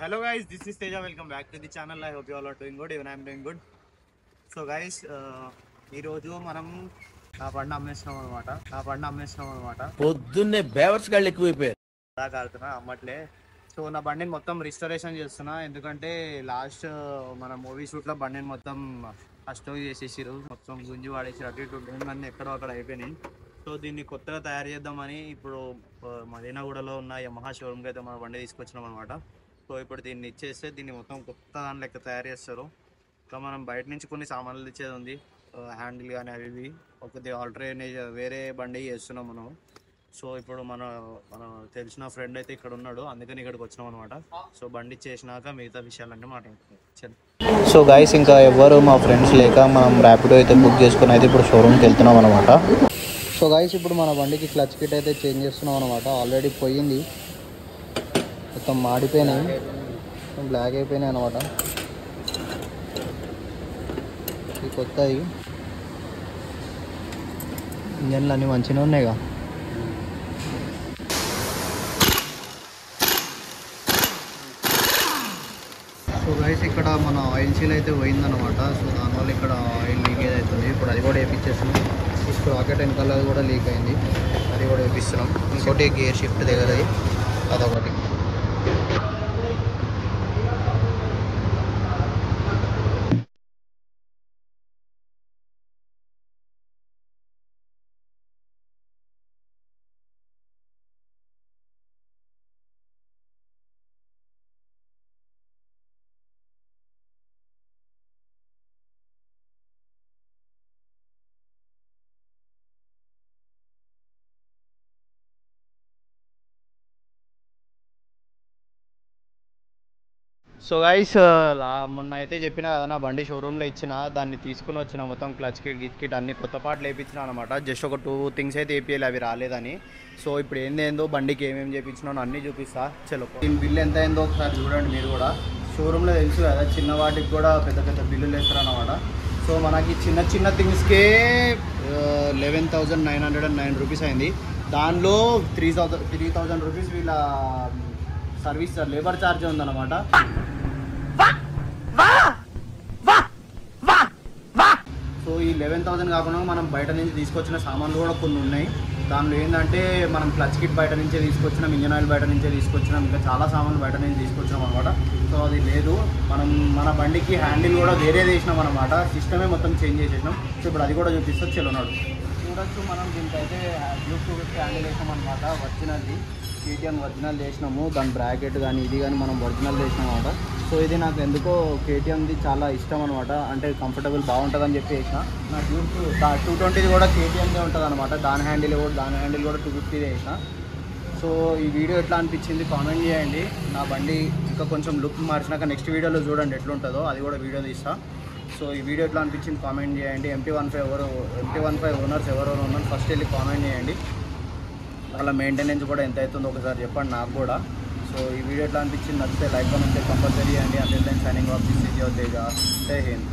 hello guys, this is Teja. Welcome back to the channel. I hope you all are doing good. Even I am doing good. So guys, ఈ రోజు మనం నా బండి అమ్మేసినాం అనమాట. పొద్దున్నే బేవర్స్ గాళ్ళు ఎక్కువైపోయారు. కాడుతున్నా అమ్మట్లే. సో నా బండిని మొత్తం రిస్టరేషన్ చేస్తున్నా, ఎందుకంటే లాస్ట్ మన మూవీ షూట్లో బండిని మొత్తం అస్టోవ్ చేసేసారు, మొత్తం గుంజి వాడేసి అటు ఇటు అన్నీ ఎక్కడో అక్కడ అయిపోయినాయి. సో దీన్ని కొత్తగా తయారు చేద్దామని ఇప్పుడు మదీనాగూడలో ఉన్న యమహా షోరూమ్కి అయితే మన బండి తీసుకొచ్చినాం అనమాట. సో ఇప్పుడు దీన్ని ఇచ్చేస్తే దీన్ని మొత్తం కొత్త దాని లెక్క తయారు చేస్తారు. ఇంకా మనం బయట నుంచి కొన్ని సామాన్లు ఇచ్చేది ఉంది, హ్యాండిల్ కానీ అవి ఇవి ఒకటి ఆల్టర్నేట్ వేరే బండి చేస్తున్నాం మనం. సో ఇప్పుడు మన తెలిసిన ఫ్రెండ్ అయితే ఇక్కడ ఉన్నాడు, అందుకని ఇక్కడికి వచ్చినాం అనమాట. సో బండి చేసినాక మిగతా విషయాలన్నీ మాట్లాడుతున్నాం. సో గైస్, ఇంకా ఎవరు మా ఫ్రెండ్స్ లేక మనం ర్యాపిడో అయితే బుక్ చేసుకుని అయితే ఇప్పుడు షోరూమ్కి వెళ్తున్నాం అనమాట. సో గైస్, ఇప్పుడు మన బండికి క్లచ్ కిట్ అయితే చేంజ్ చేస్తున్నాం అనమాట. ఆల్రెడీ పోయింది, మొత్తం మాడిపోయినాయి, బ్లాక్ అయిపోయినాయి అనమాట. ఇది కొత్తది, ఇంజన్లు అన్నీ మంచిగా ఉన్నాయిగా. సో గైస్, ఇక్కడ మన ఆయిల్ సీల్ అయితే పోయిందనమాట. సో దానివల్ల ఇక్కడ ఆయిల్ లీకేజ్ అవుతుంది. ఇప్పుడు అది కూడా వేయించేస్తున్నాం. ఇప్పుడు రాకెట్ వెనకాల అది కూడా లీక్ అయింది, అది కూడా వేపిస్తున్నాం. ఇంకోటి గేర్ షిఫ్ట్ దగ్గరది, అదొకటి. సో గైస్, మొన్న అయితే చెప్పిన కదా నా బండి షోరూంలో ఇచ్చిన, దాన్ని తీసుకుని వచ్చిన మొత్తం క్లచ్ కిట్ గిట్ కిట్ అన్ని కొత్త పాటలు వేయించిన అనమాట. జస్ట్ ఒక 2 థింగ్స్ అయితే వేపియాలి, అవి రాలేదని. సో ఇప్పుడు ఏందో బండికి ఏమేమి చేయించినానో అన్నీ చూపిస్తా. చలో, దీని బిల్ ఎంత అయిందో ఒకసారి చూడండి మీరు కూడా. షోరూంలో తెలుసు కదా, చిన్న వాటికి కూడా పెద్ద పెద్ద బిల్లులు వేస్తారు అనమాట. సో మనకి చిన్న చిన్న థింగ్స్కే 11,909 రూపీస్ అయింది. దానిలో 3,000 రూపీస్ వీళ్ళ సర్వీస్ లేబర్ ఛార్జ్ ఉందన్నమాట. సో ఈ 11,000 కాకుండా మనం బయట నుంచి తీసుకొచ్చిన సామాన్లు కూడా కొన్ని ఉన్నాయి. దానిలో ఏంటంటే మనం క్లచ్ కిట్ బయట నుంచే తీసుకొచ్చినాం, ఇంజన్ ఆయిల్ బయట నుంచే తీసుకొచ్చినాం, ఇంకా చాలా సామాన్లు బయట నుంచి తీసుకొచ్చినాం అనమాట. సో అది లేదు, మన బండికి హ్యాండిల్ కూడా వేరే చేసినాం అనమాట. సిస్టమే మొత్తం చేంజ్ చేసేసినాం. సో ఇప్పుడు అది కూడా చూపిస్తే చెల్లున్నాడు చూడొచ్చు. మనం దీనికైతే డ్యూక్ హ్యాండిల్ వేసాం అనమాట, ఒరిజినల్ది. కేటీఎం ఒరిజినల్ చేసినాము, దాని బ్రాకెట్ కానీ ఇది కానీ మనం ఒరిజినల్ చేసినాం అనమాట. సో ఇది నాకు ఎందుకో కేటీఎంది చాలా ఇష్టం అనమాట, అంటే కంఫర్టబుల్ బాగుంటుందని చెప్పి వేసిన. నా డ్యూక్ 220 కూడా కేటీఎందే ఉంటుంది అనమాట. దాని హ్యాండిల్ కూడా 250 వేసిన. సో ఈ వీడియో ఎట్లా అనిపించింది కామెంట్ చేయండి. నా బండి ఇంకా కొంచెం లుక్ మార్చినాక నెక్స్ట్ వీడియోలో చూడండి ఎట్లుంటుందో, అది కూడా వీడియో తీస్తా. సో ఈ వీడియో ఎట్లా అనిపించింది కామెంట్ చేయండి. MT15 ఓనర్స్ ఎవరెవరు ఉన్నారు ఫస్ట్ వెళ్ళి కామెంట్ చేయండి. వాళ్ళ మెయింటెనెన్స్ కూడా ఎంత అవుతుందో ఒకసారి చెప్పండి నాకు కూడా. సో ఈ వీడియో ఎట్లా అనిపించింది, నచ్చితే లైక్ కామెంట్ కంపల్సరీ అండి. అంతే then signing off, this is your Teja. జై హింద్.